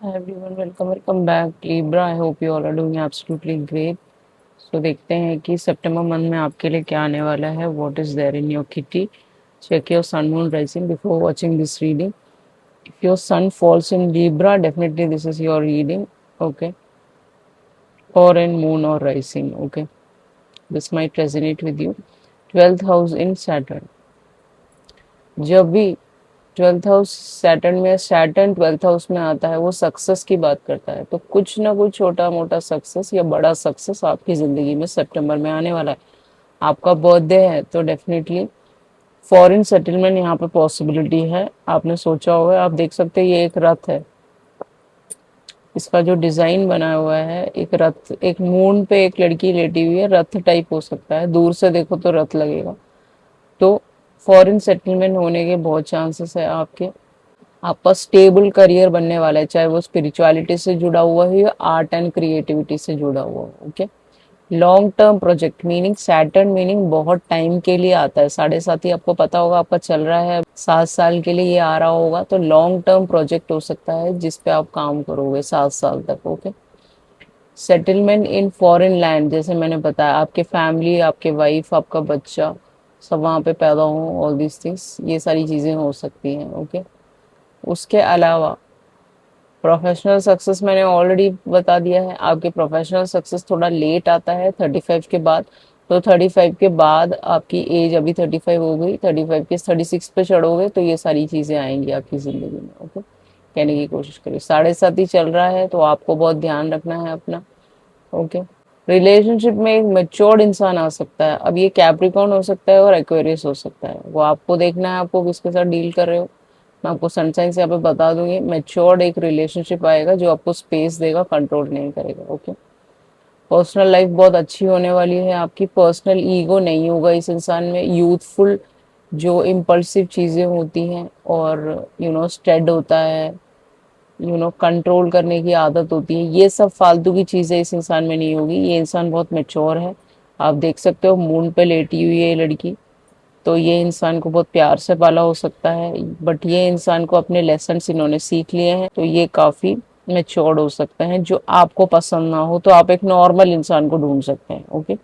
Hi everyone, welcome back Libra. I hope you all are doing absolutely great. So देखते हैं कि सितंबर month में आपके लिए क्या आने वाला है. What is there in your kitty? Check your sun moon rising before watching this reading. If your sun falls in Libra, definitely this is your reading. Okay, or in moon or rising. Okay, this might resonate with you. 12th house in Saturn. जब भी 12th house Saturn में, Saturn 12th house में आता है, वो success की बात करता है. तो कुछ ना कुछ छोटा मोटा सक्सेस या बड़ा सक्सेस आपकी जिंदगी में सितंबर में आने वाला है. आपका बर्थडे है तो डेफिनेटली फॉरेन सेटलमेंट यहाँ पे पॉसिबिलिटी है. आपने सोचा होगा, आप देख सकते हैं ये एक रथ है. इसका जो डिजाइन बना हुआ है, एक रथ, एक मून पे एक लड़की लेटी हुई है. रथ टाइप हो सकता है, दूर से देखो तो रथ लगेगा. तो फॉरेन सेटलमेंट होने के बहुत चांसेस है आपके. आपका स्टेबल करियर बनने वाला है, चाहे वो स्पिरिचुअलिटी से जुड़ा हुआ है या आर्ट एंड क्रिएटिविटी से जुड़ा हुआ हो. Okay, long term project meaning Saturn meaning बहुत टाइम के लिए आता है. 7.5 ही आपको पता होगा आपका चल रहा है, 7 साल के लिए ये आ रहा होगा. तो लॉन्ग टर्म प्रोजेक्ट हो सकता है जिस पे आप काम करोगे 7 साल तक. Okay, settlement in foreign land, जैसे मैंने बताया, आपके फैमिली, आपके वाइफ, आपका बच्चा सब वहाँ पे पैदा हो, ऑल दिस थिंग्स, ये सारी चीजें हो सकती हैं. ओके, उसके अलावा प्रोफेशनल सक्सेस मैंने ऑलरेडी बता दिया है. आपके प्रोफेशनल सक्सेस थोड़ा लेट आता है 35 के बाद. तो 35 के बाद आपकी एज अभी 35 हो गई, 35 के 36 पे चढ़ोगे तो ये सारी चीजें आएंगी आपकी जिंदगी में. ओके, कहने की कोशिश करिए. 7.5 ही चल रहा है तो आपको बहुत ध्यान रखना है अपना. ओके, रिलेशनशिप में एक मेच्योर्ड इंसान आ सकता है. अब ये कैप्रिकॉर्न हो सकता है और एक्वेरियस हो सकता है, वो आपको देखना है आपको किसके साथ डील कर रहे हो. मैं आपको सनसाइन से यहाँ पे बता दूंगी, मेच्योर्ड एक रिलेशनशिप आएगा जो आपको स्पेस देगा, कंट्रोल नहीं करेगा. ओके, पर्सनल लाइफ बहुत अच्छी होने वाली है आपकी. पर्सनल ईगो नहीं होगा इस इंसान में. यूथफुल जो इम्पल्सिव चीजें होती हैं और स्टेड होता है, कंट्रोल करने की आदत होती है, ये सब फालतू की चीजें इस इंसान में नहीं होगी. ये इंसान बहुत मेच्योर है. आप देख सकते हो मून पे लेटी हुई है ये लड़की. तो ये इंसान को बहुत प्यार से पाला हो सकता है, बट ये इंसान को अपने लेसन इन्होंने सीख लिए हैं, तो ये काफी मेच्योर्ड हो सकते हैं. जो आपको पसंद ना हो तो आप एक नॉर्मल इंसान को ढूंढ सकते हैं. Okay,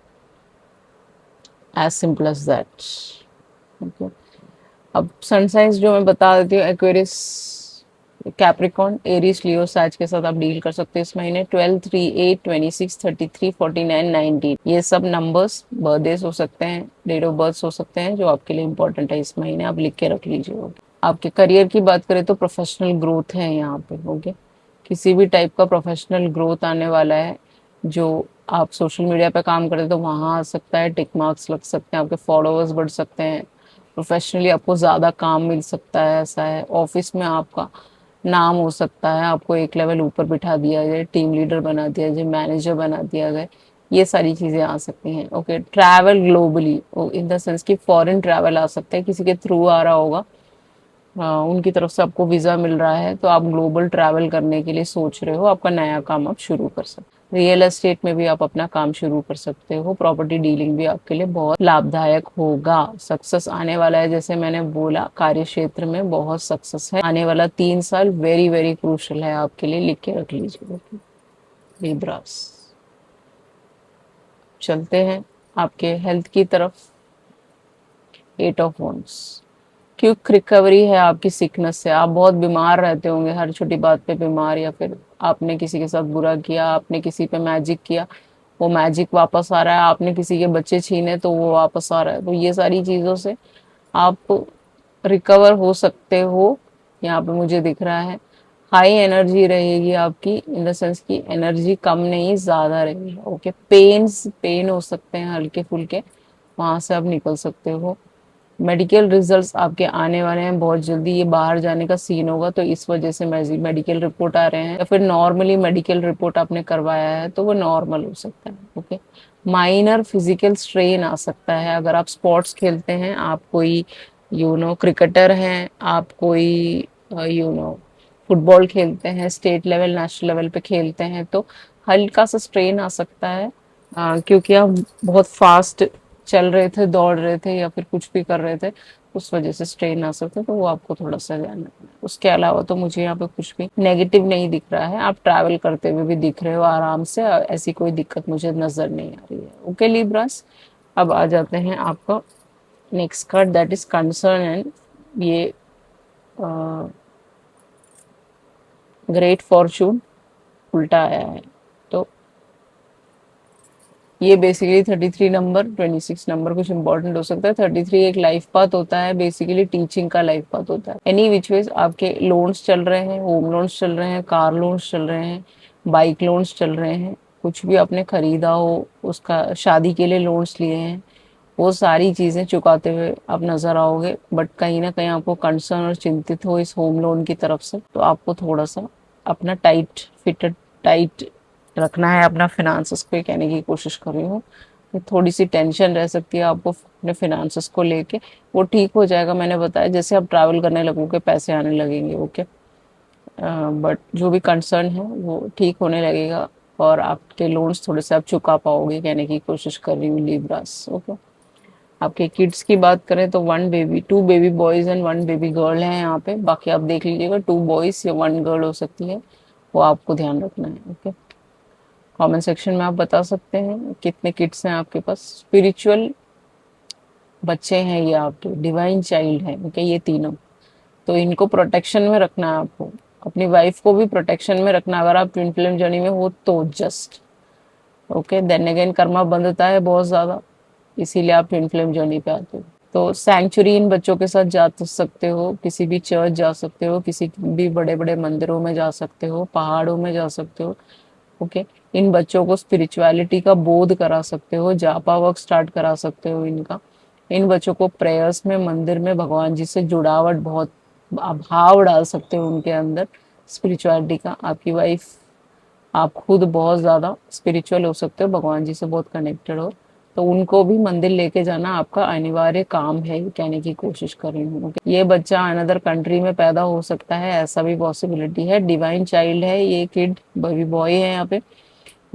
as simple as that. Okay, अब सन साइंस जो मैं बता देती हूँ, एक्वेरियस, कैप्रिकॉर्न, एरीज, लियो, सैज के साथ आप डील कर सकते हैं इस महीने. 12, 3, 8, 26, 33, 49, 19, ये सब नंबर्स बर्थडेज हो सकते हैं, डेट ऑफ बर्थ हो सकते हैं जो आपके लिए इंपॉर्टेंट है इस महीने. आप लिख के रख लीजिए. आपके करियर की बात करें तो प्रोफेशनल ग्रोथ है यहाँ पे. ओके, किसी भी टाइप का प्रोफेशनल ग्रोथ आने वाला है. जो आप सोशल मीडिया पे काम करते हैं तो वहाँ आ सकता है, टिक मार्क्स लग सकते हैं, आपके फॉलोअर्स बढ़ सकते हैं, प्रोफेशनली आपको ज़्यादा काम मिल सकता है. ऐसा है, ऑफिस में आपका नाम हो सकता है, आपको एक लेवल ऊपर बिठा दिया जाए, टीम लीडर बना दिया जाए, मैनेजर बना दिया जाए, ये सारी चीज़ें आ सकती हैं. Okay, travel globally in the sense कि फॉरेन ट्रैवल आ सकता है, किसी के थ्रू आ रहा होगा. उनकी तरफ से आपको वीज़ा मिल रहा है तो आप ग्लोबल ट्रैवल करने के लिए सोच रहे हो, आपका नया काम आप शुरू कर सकते हो. रियल एस्टेट में भी आप अपना काम शुरू कर सकते हो. प्रॉपर्टी डीलिंग भी आपके लिए बहुत लाभदायक होगा. सक्सेस आने वाला है, जैसे मैंने बोला, कार्य क्षेत्र में बहुत सक्सेस है. आने वाला 3 साल वेरी वेरी क्रूशल है आपके लिए, लिख के रख लीजिए. लिब्रास, चलते हैं आपके हेल्थ की तरफ. 8 ऑफ वंड्स, क्विक रिकवरी है आपकी सिकनेस से. आप बहुत बीमार रहते होंगे, हर छोटी बात पे बीमार, या फिर आपने किसी के साथ बुरा किया, आपने किसी पे मैजिक किया, वो मैजिक वापस आ रहा है. आपने किसी के बच्चे छीने तो वो वापस आ रहा है. तो ये सारी चीज़ों से आप रिकवर हो सकते हो, यहाँ पे मुझे दिख रहा है. हाई एनर्जी रहेगी आपकी, इन द सेंस की एनर्जी कम नहीं ज़्यादा रहेगी. ओके, पेन हो सकते हैं हल्के फुल्के, वहाँ से आप निकल सकते हो. मेडिकल रिजल्ट्स आपके आने वाले हैं बहुत जल्दी. ये बाहर जाने का सीन होगा तो इस वजह से मेडिकल रिपोर्ट आ रहे हैं, या फिर नॉर्मली मेडिकल रिपोर्ट आपने करवाया है तो वो नॉर्मल हो सकता है. ओके, माइनर फिजिकल स्ट्रेन आ सकता है. अगर आप स्पोर्ट्स खेलते हैं, आप कोई क्रिकेटर हैं, आप कोई फुटबॉल खेलते हैं, स्टेट लेवल नेशनल लेवल पे खेलते हैं, तो हल्का सा स्ट्रेन आ सकता है. क्योंकि आप बहुत फास्ट चल रहे थे, दौड़ रहे थे, या फिर कुछ भी कर रहे थे, उस वजह से स्ट्रेन आ सकता है, तो वो आपको थोड़ा सा ध्यान रखना है। उसके अलावा तो मुझे यहाँ पे कुछ भी नेगेटिव नहीं दिख रहा है। आप ट्रैवल करते हुए भी दिख रहे हो आराम से, ऐसी कोई दिक्कत मुझे नजर नहीं आ रही है। ओके लिब्रास, अब आ जाते हैं आपका next card, that is concern and ये ग्रेट फॉर्चून उल्टा आया है। तो ये बेसिकली 33 नंबर, 26 नंबर कुछ इंपॉर्टेंट हो सकता है। 33 एक लाइफ पाथ होता है, बेसिकली टीचिंग का लाइफ पाथ होता है। एनी विच वेज आपके लोन्स चल रहे हैं, होम लोन्स चल रहे हैं, कार लोन्स चल रहे हैं, बाइक लोन्स चल रहे हैं, कुछ भी आपने खरीदा हो, उसका शादी के लिए लोन्स लिए हैं, वो सारी चीजें चुकाते हुए आप नजर आओगे। बट कहीं ना कहीं आपको कंसर्न और चिंतित हो इस होम लोन की तरफ से, तो आपको थोड़ा सा अपना टाइट रखना है अपना फिनांसेस को, कहने की कोशिश कर रही हूँ। थोड़ी सी टेंशन रह सकती है आपको अपने फिनांसेस को लेके, वो ठीक हो जाएगा। मैंने बताया जैसे आप ट्रैवल करने लगोगे पैसे आने लगेंगे। ओके, बट जो भी कंसर्न है वो ठीक होने लगेगा और आपके लोन्स थोड़े से आप चुका पाओगे, कहने की कोशिश कर रही हूँ लिब्रास। ओके, आपके किड्स की बात करें तो two baby boys and one baby girl है यहाँ पे। बाकी आप देख लीजिएगा, टू बॉयज या वन गर्ल हो सकती है, वो आपको ध्यान रखना है। ओके, कमेंट सेक्शन में आप बता सकते हैं कितने किड्स हैं आपके पास, स्पिरिचुअल बच्चे हैं ये आपके, डिवाइन चाइल्ड है। ओके, ये तीनों, तो इनको प्रोटेक्शन में रखना है आपको, अपनी वाइफ को भी प्रोटेक्शन में रखना। अगर आप ट्विन फ्लेम जर्नी में हो तो just okay, then again karma बंधता है बहुत ज्यादा, इसीलिए आप ट्विन फ्लेम जर्नी पे आते हो। तो सैंक्चुरी इन बच्चों के साथ जा सकते हो, किसी भी चर्च जा सकते हो, किसी भी बड़े बड़े मंदिरों में जा सकते हो, पहाड़ों में जा सकते हो। ओके, इन बच्चों को स्पिरिचुअलिटी का बोध करा सकते हो, जापा वर्क स्टार्ट करा सकते हो इनका। इन बच्चों को प्रेयर्स में, मंदिर में भगवान जी से जुड़ावट, बहुत भाव डाल सकते हो उनके अंदर स्पिरिचुअलिटी का। आपकी वाइफ, आप खुद बहुत ज्यादा स्पिरिचुअल हो सकते हो, भगवान जी से बहुत कनेक्टेड हो, तो उनको भी मंदिर लेके जाना आपका अनिवार्य काम है, कहने की कोशिश कर रही हूँ। ये बच्चा अनदर कंट्री में पैदा हो सकता है, ऐसा भी पॉसिबिलिटी है। डिवाइन चाइल्ड है ये किड, बेबी बॉय है यहाँ पे,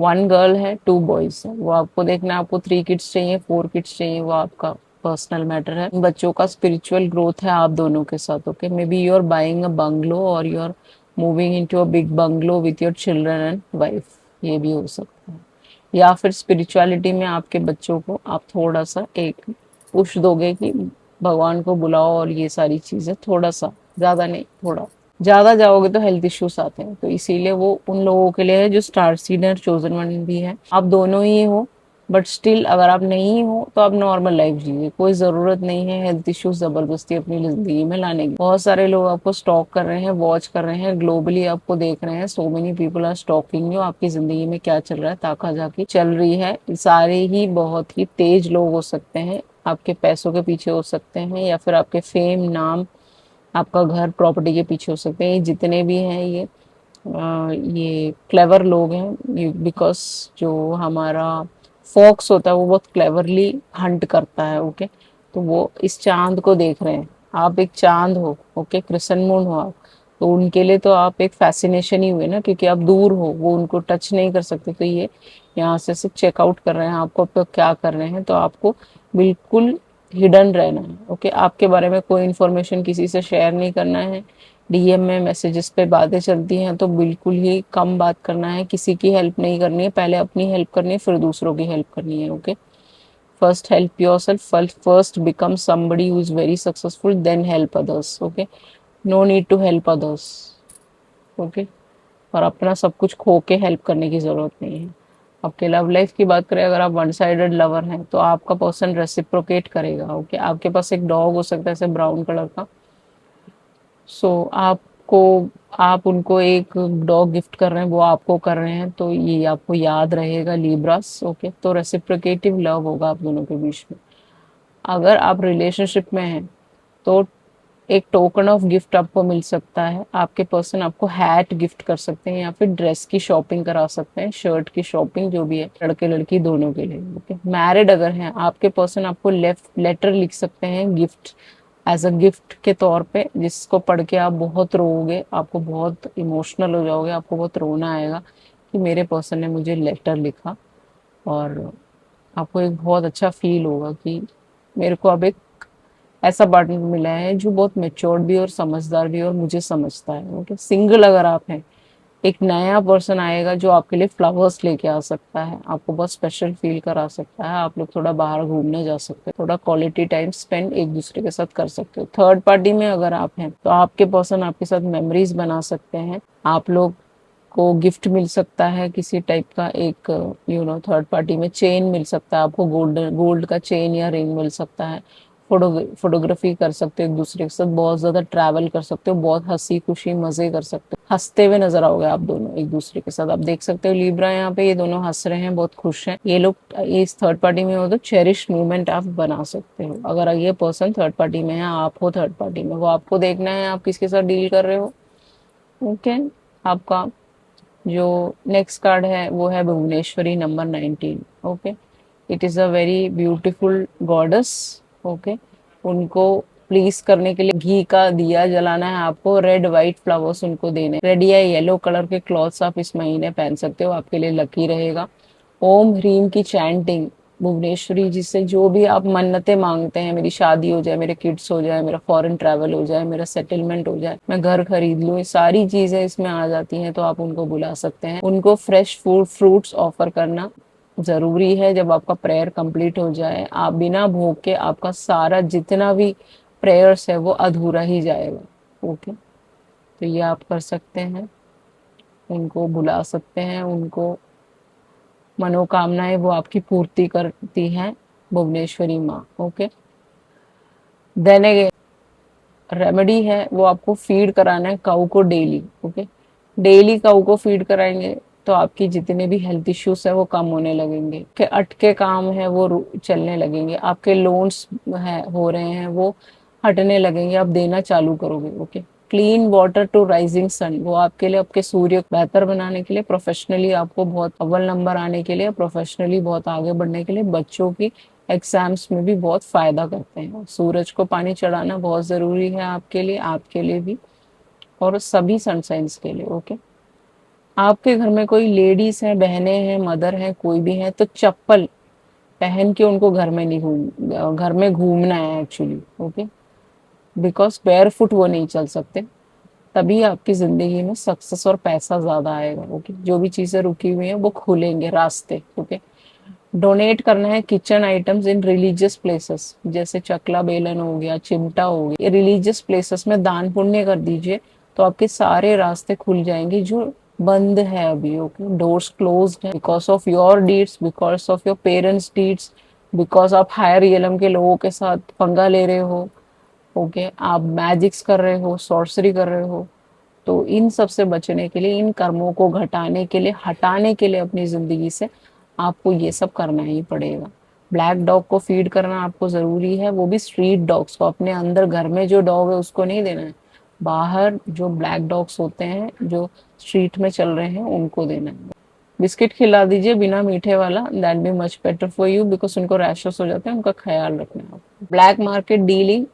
वन गर्ल है, टू बॉयज है। वो आपको देखना है, आपको 3 किड्स चाहिए, 4 किड्स चाहिए, वो आपका पर्सनल मैटर है। बच्चों का स्पिरिचुअल ग्रोथ है आप दोनों के साथ। Okay, may be you are buying a bungalow और you are moving into a big bungalow with your children and wife, ये भी हो सकता है। या फिर स्पिरिचुअलिटी में आपके बच्चों को आप थोड़ा सा एक पुश दोगे कि भगवान को बुलाओ और ये सारी चीजें, थोड़ा सा, ज्यादा नहीं, थोड़ा ज्यादा जाओगे तो हेल्थ इश्यूज आते हैं, तो इसीलिए वो उन लोगों के लिए है जो स्टार सीडर चोजन वन भी है। आप दोनों ही हो, बट स्टिल अगर आप नहीं हो तो आप नॉर्मल लाइफ जीजिए, कोई जरूरत नहीं है हेल्थ इश्यूज जबरदस्ती अपनी जिंदगी में लाने की। बहुत सारे लोग आपको स्टॉक कर रहे हैं, वॉच कर रहे हैं, ग्लोबली आपको देख रहे हैं। So many people are stalking you, आपकी जिंदगी में क्या चल रहा है, ताका झाकी चल रही है। सारे ही बहुत ही तेज लोग हो सकते हैं, आपके पैसों के पीछे हो सकते हैं, या फिर आपके फेम, नाम, आपका घर, प्रॉपर्टी के पीछे हो सकते हैं। ये जितने भी हैं ये क्लेवर लोग हैं, बिकॉज जो हमारा फॉक्स होता है वो बहुत क्लेवरली हंट करता है। ओके, तो वो इस चांद को देख रहे हैं, आप एक चांद हो। ओके, क्रिसन मून हो आप, तो उनके लिए तो आप एक फैसिनेशन ही हुए ना, क्योंकि आप दूर हो, वो उनको टच नहीं कर सकते, तो ये यहाँ से सिर्फ चेकआउट कर रहे हैं आपको, आप क्या कर रहे हैं। तो आपको बिल्कुल हिडन रहना है। ओके, आपके बारे में कोई इन्फॉर्मेशन किसी से शेयर नहीं करना है। डीएम में, मैसेजेस पे बातें चलती हैं तो बिल्कुल ही कम बात करना है, किसी की हेल्प नहीं करनी है, पहले अपनी हेल्प करनी है, फिर दूसरों की हेल्प करनी है। Okay, first help yourself, first become somebody who is very successful, then help others. Okay, no need to help others. Okay, और अपना सब कुछ खो के हेल्प करने की जरूरत नहीं है। आपके लव लाइफ की बात करें, अगर आप वन साइडेड लवर हैं तो आपका पर्सन रेसिप्रोकेट करेगा। ओके, आपके पास एक डॉग हो सकता है ऐसे ब्राउन कलर का, सो आपको, आप उनको एक डॉग गिफ्ट कर रहे हैं, वो आपको कर रहे हैं, तो ये आपको याद रहेगा लिब्रास। ओके, तो रेसिप्रोकेटिव लव होगा आप दोनों के बीच में। अगर आप रिलेशनशिप में हैं तो एक टोकन ऑफ गिफ्ट आपको मिल सकता है, आपके पर्सन आपको हैट गिफ्ट कर सकते हैं, या फिर ड्रेस की शॉपिंग करा सकते हैं, शर्ट की शॉपिंग, जो भी है, लड़के लड़की दोनों के लिए। ओके, मैरिड अगर हैं आपके पर्सन आपको लेटर लिख सकते हैं गिफ्ट, एज अ गिफ्ट के तौर पे, जिसको पढ़ के आप बहुत रोओगे, आपको बहुत इमोशनल हो जाओगे, आपको बहुत रोना आएगा कि मेरे पर्सन ने मुझे लेटर लिखा, और आपको एक बहुत अच्छा फील होगा कि मेरे को अब एक ऐसा पार्टनर मिला है जो बहुत मेच्योर्ड भी और समझदार भी और मुझे समझता है। ओके, सिंगल अगर आप हैं, एक नया पर्सन आएगा जो आपके लिए फ्लावर्स लेके आ सकता है, आपको बहुत स्पेशल फील करा सकता है, आप लोग थोड़ा बाहर घूमने जा सकते हैं, थोड़ा क्वालिटी टाइम स्पेंड एक दूसरे के साथ कर सकते हो। थर्ड पार्टी में अगर आप हैं तो आपके पर्सन आपके साथ मेमोरीज बना सकते हैं, आप लोग को गिफ्ट मिल सकता है किसी टाइप का, एक थर्ड पार्टी में चेन मिल सकता है आपको, गोल्ड गोल्ड का चेन या रिंग मिल सकता है, फोटोग्राफी कर सकते हो एक दूसरे के साथ, बहुत ज्यादा ट्रैवल कर सकते हो, बहुत हंसी खुशी मजे कर सकते हो, हंसते हुए नजर आओगे आप दोनों एक दूसरे के साथ। आप देख सकते हो लिब्रा यहाँ पे, ये दोनों हंस रहे हैं, बहुत खुश हैं ये लोग। इस थर्ड पार्टी में हो तो चेरिश मूवमेंट आप बना सकते हो। अगर ये पर्सन थर्ड पार्टी में है, आप हो थर्ड पार्टी में, वो आपको देखना है आप किसके साथ डील कर रहे हो। ओके, आपका जो नेक्स्ट कार्ड है वो है Bhuvaneshwari number 19। Okay, it is a very beautiful goddess. Okay, उनको प्लीज करने के लिए घी का दिया जलाना है आपको, रेड व्हाइट फ्लावर्स उनको देने, रेड या येलो कलर के क्लॉथ्स आप इस महीने पहन सकते हो, आपके लिए लकी रहेगा। ओम ह्रीम की चैंटिंग भुवनेश्वरी जी से जो भी आप मन्नतें मांगते हैं, मेरी शादी हो जाए, मेरे किड्स हो जाए, मेरा फॉरेन ट्रैवल हो जाए, मेरा सेटलमेंट हो जाए, मैं घर खरीद लूँ, ये सारी चीजें इसमें आ जाती हैं, तो आप उनको बुला सकते हैं। उनको फ्रेश फूड फ्रूट्स ऑफर करना जरूरी है। जब आपका प्रेयर कंप्लीट हो जाए, आप बिना भोग के आपका सारा जितना भी प्रेयर्स है वो अधूरा ही जाएगा। ओके, तो ये आप कर सकते हैं, उनको बुला सकते हैं, उनको मनोकामनाएं वो आपकी पूर्ति करती हैं भुवनेश्वरी माँ। ओके, देन रेमेडी है वो आपको फीड कराना है काऊ को डेली। ओके, डेली काऊ को फीड कराएंगे तो आपकी जितने भी हेल्थ इश्यूज है वो कम होने लगेंगे, के अटके काम है वो चलने लगेंगे, आपके लोन्स है हो रहे हैं वो हटने लगेंगे, आप देना चालू करोगे। Okay, clean water to rising sun वो आपके लिए, आपके सूर्य को बेहतर बनाने के लिए, प्रोफेशनली आपको बहुत अव्वल नंबर आने के लिए, प्रोफेशनली बहुत आगे बढ़ने के लिए, बच्चों की एग्जाम्स में भी बहुत फायदा करते हैं। सूरज को पानी चढ़ाना बहुत जरूरी है आपके लिए, आपके लिए भी और सभी सनसाइंस के लिए। ओके, आपके घर में कोई लेडीज है, बहनें हैं, मदर है, कोई भी है, तो चप्पल पहन के उनको घर में नहीं घर में घूमना है actually. Okay, because bear foot वो नहीं चल सकते, तभी आपकी जिंदगी में सक्सेस और पैसा ज्यादा आएगा। ओके, जो भी चीजें रुकी हुई हैं वो खुलेंगे रास्ते। ओके, डोनेट करना है kitchen items in religious places, जैसे चकला बेलन हो गया, चिमटा हो गया, ये रिलीजियस प्लेसेस में दान पुण्य कर दीजिए, तो आपके सारे रास्ते खुल जाएंगे जो बंद है अभी। ओके, डोर्स क्लोज्ड है because of your deeds, because of your parents deeds, because आप हायर रियलम के लोगों के साथ पंगा ले रहे हो। ओके, आप मैजिक्स कर रहे हो, सॉर्सरी कर रहे हो, तो इन सब से बचने के लिए, इन कर्मों को घटाने के लिए, हटाने के लिए अपनी जिंदगी से आपको ये सब करना ही पड़ेगा। ब्लैक डॉग को फीड करना आपको जरूरी है, वो भी स्ट्रीट डॉग्स को, अपने अंदर घर में जो डॉग है उसको नहीं देना है, बाहर जो ब्लैक डॉग्स होते हैं जो स्ट्रीट में चल रहे हैं उनको देना है। बिस्किट खिला दीजिए बिना मीठे वाला, that be much better for you, because उनको रैशेस हो जाते हैं, उनका ख्याल रखना है। ब्लैक मार्केट डीलिंग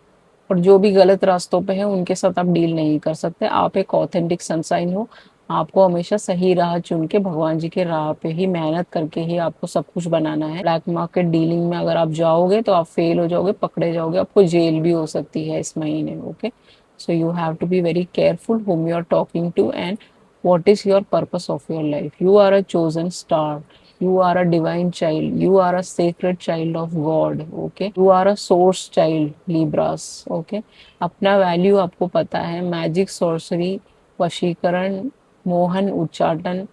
और जो भी गलत रास्तों पे है उनके साथ आप डील नहीं कर सकते। आप एक ऑथेंटिक सनसाइन हो, आपको हमेशा सही राह चुन के भगवान जी के राह पे ही मेहनत करके ही आपको सब कुछ बनाना है। ब्लैक मार्केट डीलिंग में अगर आप जाओगे तो आप फेल हो जाओगे, पकड़े जाओगे, आपको जेल भी हो सकती है इस महीने। Okay, so you have to be very careful whom you are talking to and what is your purpose of your life. You are a chosen star, you are a divine child, you are a sacred child of God. Okay, you are a source child, Libras. Okay, अपना value आपको पता है। Magic, sorcery, वशीकरण, Mohan, उच्चाटन,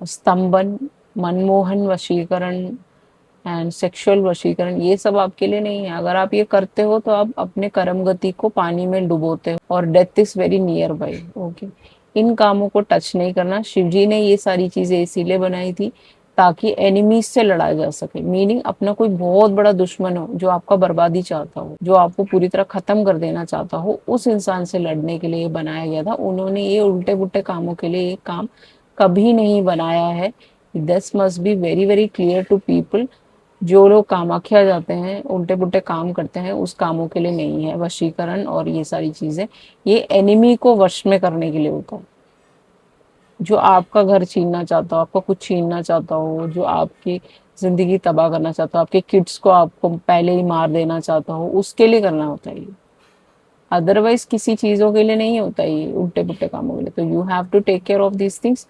स्तंभन, Manmohan वशीकरण and sexual वशीकरण, ये सब आपके लिए नहीं है। अगर आप ये करते हो तो आप अपने कर्म गति को पानी में डुबोते हो और death is very nearby. Okay, इन कामों को टच नहीं करना। शिव जी ने ये सारी चीजें इसीलिए बनाई थी ताकि एनिमीज से लड़ा जा सके, मीनिंग अपना कोई बहुत बड़ा दुश्मन हो जो आपका बर्बादी चाहता हो, जो आपको पूरी तरह खत्म कर देना चाहता हो, उस इंसान से लड़ने के लिए बनाया गया था। उन्होंने ये उल्टे पुल्टे कामों के लिए ये काम कभी नहीं बनाया है। This must be very very clear to people. जो लोग कामाख्या जाते हैं, उल्टे पुल्टे काम करते हैं, उस कामों के लिए नहीं है वशीकरण और ये सारी चीजें। ये एनिमी को वश में करने के लिए होता है। जो आपका घर छीनना चाहता हो, आपका कुछ छीनना चाहता हो, जो आपकी जिंदगी तबाह करना चाहता हो, आपके किड्स को आपको पहले ही मार देना चाहता हो, उसके लिए करना होता है ये। अदरवाइज किसी चीजों के लिए नहीं होता ये, उल्टे पुल्टे कामों के लिए। तो you have to take care of these things.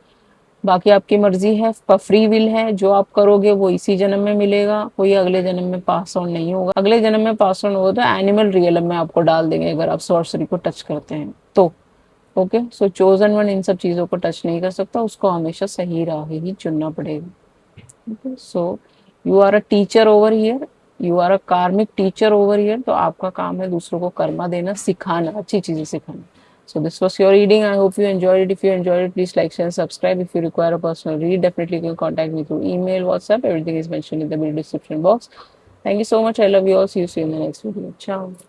बाकी आपकी मर्जी है, फ्री विल है, जो आप करोगे वो इसी जन्म में मिलेगा, कोई अगले जन्म में पास ऑन नहीं होगा। अगले जन्म में पास ऑन होगा तो एनिमल रियलम में आपको डाल देंगे अगर आप सॉर्सरी को टच करते हैं तो। Okay, so chosen one in सब चीजों को टच नहीं कर सकता, उसको हमेशा सही राह ही चुनना पड़ेगा। Okay, so you are a teacher over here, you are a karmic teacher over here. तो आपका काम है दूसरों को कर्मा देना, सिखाना, अच्छी चीजें सिखाना। So this was your reading. I hope you enjoyed it. If you enjoyed it, please like, share, subscribe. If you require a personal read, definitely you can contact me through email, WhatsApp. Everything is mentioned in the video description box. Thank you so much. I love you all. See you soon in the next video. Ciao.